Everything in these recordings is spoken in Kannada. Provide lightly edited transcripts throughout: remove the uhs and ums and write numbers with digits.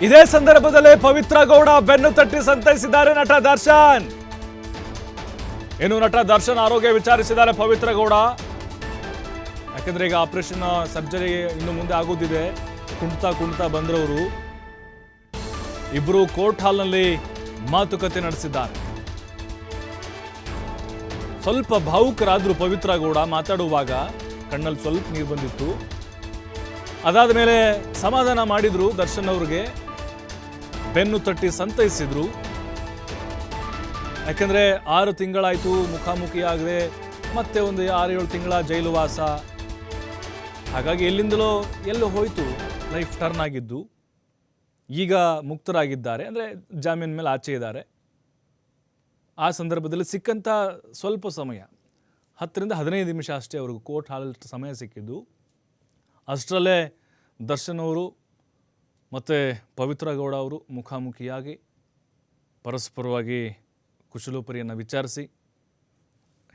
ಇದೇ ಸಂದರ್ಭದಲ್ಲಿ ಪವಿತ್ರ ಗೌಡ ಬೆನ್ನು ತಟ್ಟಿ ಸಂತೈಸಿದ್ದಾರೆ ನಟ ದರ್ಶನ್. ಇನ್ನು ನಟ ದರ್ಶನ್ ಆರೋಗ್ಯ ವಿಚಾರಿಸಿದ್ದಾರೆ ಪವಿತ್ರ ಗೌಡ. ಯಾಕಂದ್ರೆ ಈಗ ಆಪರೇಷನ್ ಸರ್ಜರಿ ಇನ್ನು ಮುಂದೆ ಆಗೋದಿದೆ. ಕುಣಿತಾ ಬಂದ್ರವರು ಇಬ್ರು ಕೋರ್ಟ್ ಹಾಲ್ನಲ್ಲಿ ಮಾತುಕತೆ ನಡೆಸಿದ್ದಾರೆ. ಸ್ವಲ್ಪ ಭಾವುಕರಾದ್ರು ಪವಿತ್ರ ಗೌಡ ಮಾತಾಡುವಾಗ, ಕಣ್ಣಲ್ಲಿ ಸ್ವಲ್ಪ ನೀರು ಬಂದಿತ್ತು. ಅದಾದ ಮೇಲೆ ಸಮಾಧಾನ ಮಾಡಿದ್ರು ದರ್ಶನ್ ಅವ್ರಿಗೆ, ಬೆನ್ನು ತಟ್ಟಿ ಸಂತೈಸಿದ್ರು. ಯಾಕಂದ್ರೆ 6 ತಿಂಗಳಾಯ್ತು ಮುಖಾಮುಖಿ ಆಗದೆ, ಮತ್ತೆ ಒಂದು 6-7 ತಿಂಗಳ ಜೈಲು ವಾಸ. ಹಾಗಾಗಿ ಎಲ್ಲೋ ಹೋಯ್ತು ಲೈಫ್ ಟರ್ನ್ ಆಗಿದ್ದು. ಈಗ ಮುಕ್ತರಾಗಿದ್ದಾರೆ, ಅಂದರೆ ಜಾಮೀನ್ ಮೇಲೆ ಆಚೆ ಇದ್ದಾರೆ. ಆ ಸಂದರ್ಭದಲ್ಲಿ ಸಿಕ್ಕಂಥ ಸ್ವಲ್ಪ ಸಮಯ 10 ರಿಂದ 15 ನಿಮಿಷ ಅಷ್ಟೇ ಅವ್ರಿಗೆ ಕೋರ್ಟ್ ಹಾಲಲ್ಲಿ ಸಮಯ ಸಿಕ್ಕಿದ್ದು. ಅಷ್ಟರಲ್ಲೇ ದರ್ಶನ್ ಅವರು ಮತ್ತು ಪವಿತ್ರ ಗೌಡ ಅವರು ಮುಖಾಮುಖಿಯಾಗಿ ಪರಸ್ಪರವಾಗಿ ಕುಶಲೋಪರಿಯನ್ನು ವಿಚಾರಿಸಿ,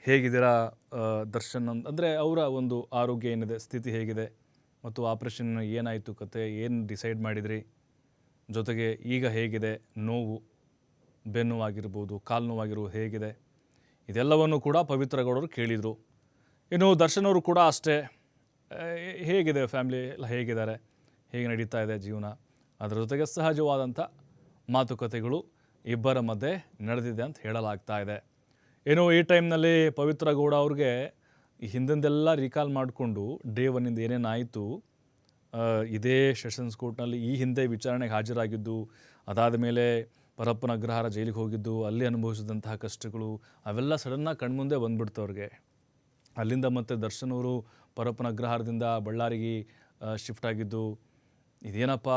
ಹೇಗಿದ್ದೀರಾ ದರ್ಶನ್ ಅಂದರೆ ಅವರ ಒಂದು ಆರೋಗ್ಯ ಏನಿದೆ, ಸ್ಥಿತಿ ಹೇಗಿದೆ, ಮತ್ತು ಆಪ್ರೇಷನ್ ಏನಾಯಿತು ಕತೆ, ಏನು ಡಿಸೈಡ್ ಮಾಡಿದ್ರಿ, ಜೊತೆಗೆ ಈಗ ಹೇಗಿದೆ, ನೋವು ಬೆನ್ನು ಆಗಿರ್ಬೋದು, ಕಾಲು ನೋವಾಗಿರ್ಬೋದು ಹೇಗಿದೆ, ಇದೆಲ್ಲವನ್ನು ಕೂಡ ಪವಿತ್ರ ಗೌಡರು ಕೇಳಿದರು. ಇನ್ನು ದರ್ಶನ್ ಅವರು ಕೂಡ ಅಷ್ಟೇ, ಹೇಗಿದೆ ಫ್ಯಾಮಿಲಿ ಎಲ್ಲ ಹೇಗಿದ್ದಾರೆ, ಹೇಗೆ ನಡೀತಾ ಇದೆ ಜೀವನ, ಅದರ ಜೊತೆಗೆ ಸಹಜವಾದಂಥ ಮಾತುಕತೆಗಳು ಇಬ್ಬರ ಮಧ್ಯೆ ನಡೆದಿದೆ ಅಂತ ಹೇಳಲಾಗ್ತಾ ಇದೆ. ಏನೋ ಈ ಟೈಮ್ನಲ್ಲಿ ಪವಿತ್ರ ಗೌಡ ಅವ್ರಿಗೆ ಈ ಹಿಂದಿಂದೆಲ್ಲ ರೀಕಾಲ್ ಮಾಡಿಕೊಂಡು ಡೇ 1 ಏನೇನಾಯಿತು, ಇದೇ ಸೆಷನ್ಸ್ ಕೋರ್ಟ್ನಲ್ಲಿ ಈ ಹಿಂದೆ ವಿಚಾರಣೆಗೆ ಹಾಜರಾಗಿದ್ದು, ಅದಾದ ಮೇಲೆ ಪರಪ್ಪನ ಅಗ್ರಹಾರ ಜೈಲಿಗೆ ಹೋಗಿದ್ದು, ಅಲ್ಲಿ ಅನುಭವಿಸಿದಂತಹ ಕಷ್ಟಗಳು ಅವೆಲ್ಲ ಸಡನ್ನಾಗಿ ಕಣ್ಮುಂದೆ ಬಂದ್ಬಿಡ್ತು ಅವ್ರಿಗೆ. ಅಲ್ಲಿಂದ ಮತ್ತೆ ದರ್ಶನ್ ಅವರು ಪರಪ್ಪನ ಅಗ್ರಹಾರದಿಂದ ಬಳ್ಳಾರಿಗೆ ಶಿಫ್ಟ್ ಆಗಿದ್ದು, ಇದೇನಪ್ಪ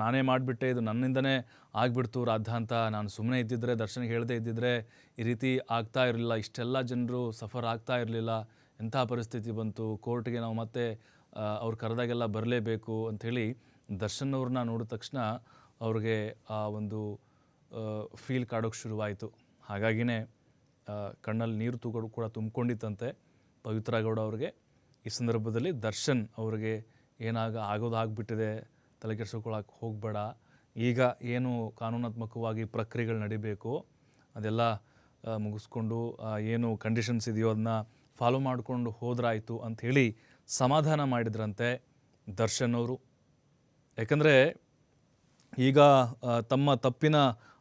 ನಾನೇ ಮಾಡಿಬಿಟ್ಟೆ, ಇದು ನನ್ನಿಂದನೇ ಆಗಿಬಿಡ್ತು ರಾಧ ಅಂತ, ನಾನು ಸುಮ್ಮನೆ ಇದ್ದಿದ್ದರೆ, ದರ್ಶನ್ಗೆ ಹೇಳದೇ ಇದ್ದಿದ್ದರೆ ಈ ರೀತಿ ಆಗ್ತಾ ಇರಲಿಲ್ಲ, ಇಷ್ಟೆಲ್ಲ ಜನರು ಸಫರ್ ಆಗ್ತಾ ಇರಲಿಲ್ಲ, ಎಂಥ ಪರಿಸ್ಥಿತಿ ಬಂತು, ಕೋರ್ಟ್ಗೆ ನಾವು ಮತ್ತೆ ಅವ್ರು ಕರೆದಾಗೆಲ್ಲ ಬರಲೇಬೇಕು ಅಂಥೇಳಿ ದರ್ಶನ್ ಅವ್ರನ್ನ ನೋಡಿದ ತಕ್ಷಣ ಅವ್ರಿಗೆ ಆ ಒಂದು ಫೀಲ್ ಕಾಡೋಕ್ಕೆ ಶುರುವಾಯಿತು. ಹಾಗಾಗಿನೇ ಕಣ್ಣಲ್ಲಿ ನೀರು ಕೂಡ ತುಂಬಿಕೊಂಡಿತ್ತಂತೆ ಪವಿತ್ರ ಗೌಡ ಅವ್ರಿಗೆ. ಈ ಸಂದರ್ಭದಲ್ಲಿ ದರ್ಶನ್ ಅವ್ರಿಗೆ ಆಗೋದಾಗ್ಬಿಟ್ಟಿದೆ, ತಲೆ ಕೆಡಿಸ್ಕೊಳ್ಳೋಕೆ ಹೋಗಬೇಡ, ಈಗ ಏನು ಕಾನೂನಾತ್ಮಕವಾಗಿ ಪ್ರಕ್ರಿಯೆಗಳು ನಡಿಬೇಕು ಅದೆಲ್ಲ ಮುಗಿಸ್ಕೊಂಡು ಏನು ಕಂಡೀಷನ್ಸ್ ಇದೆಯೋ ಅದನ್ನ ಫಾಲೋ ಮಾಡಿಕೊಂಡು ಹೋದ್ರಾಯಿತು ಅಂಥೇಳಿ ಸಮಾಧಾನ ಮಾಡಿದ್ರಂತೆ ದರ್ಶನ್ ಅವರು. ಯಾಕಂದರೆ ಈಗ ತಮ್ಮ ತಪ್ಪಿನ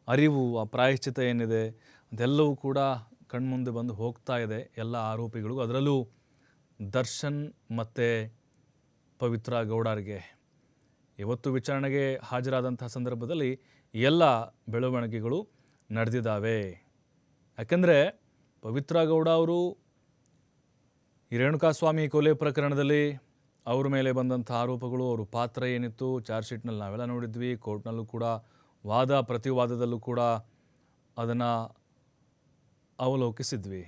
ಅರಿವು, ಆ ಪ್ರಾಯಶ್ಚಿತ ಏನಿದೆ ಅದೆಲ್ಲವೂ ಕೂಡ ಕಣ್ಮುಂದೆ ಬಂದು ಹೋಗ್ತಾ ಇದೆ ಎಲ್ಲ ಆರೋಪಿಗಳು, ಅದರಲ್ಲೂ ದರ್ಶನ್ ಮತ್ತು ಪವಿತ್ರ ಗೌಡರಿಗೆ. ಇವತ್ತು ವಿಚಾರಣೆಗೆ ಹಾಜರಾದಂತಹ ಸಂದರ್ಭದಲ್ಲಿ ಎಲ್ಲ ಬೆಳವಣಿಗೆಗಳು ನಡೆದಿದ್ದಾವೆ. ಯಾಕಂದರೆ ಪವಿತ್ರ ಗೌಡ ಅವರು ಈ ರೇಣುಕಾಸ್ವಾಮಿ ಕೊಲೆ ಪ್ರಕರಣದಲ್ಲಿ ಅವ್ರ ಮೇಲೆ ಬಂದಂಥ ಆರೋಪಗಳು, ಅವ್ರ ಪಾತ್ರ ಏನಿತ್ತು, ಚಾರ್ಜ್ ಶೀಟ್ನಲ್ಲಿ ನಾವೆಲ್ಲ ನೋಡಿದ್ವಿ, ಕೋರ್ಟ್ನಲ್ಲೂ ಕೂಡ ವಾದ ಪ್ರತಿವಾದದಲ್ಲೂ ಕೂಡ ಅದನ್ನು ಅವಲೋಕಿಸಿದ್ವಿ.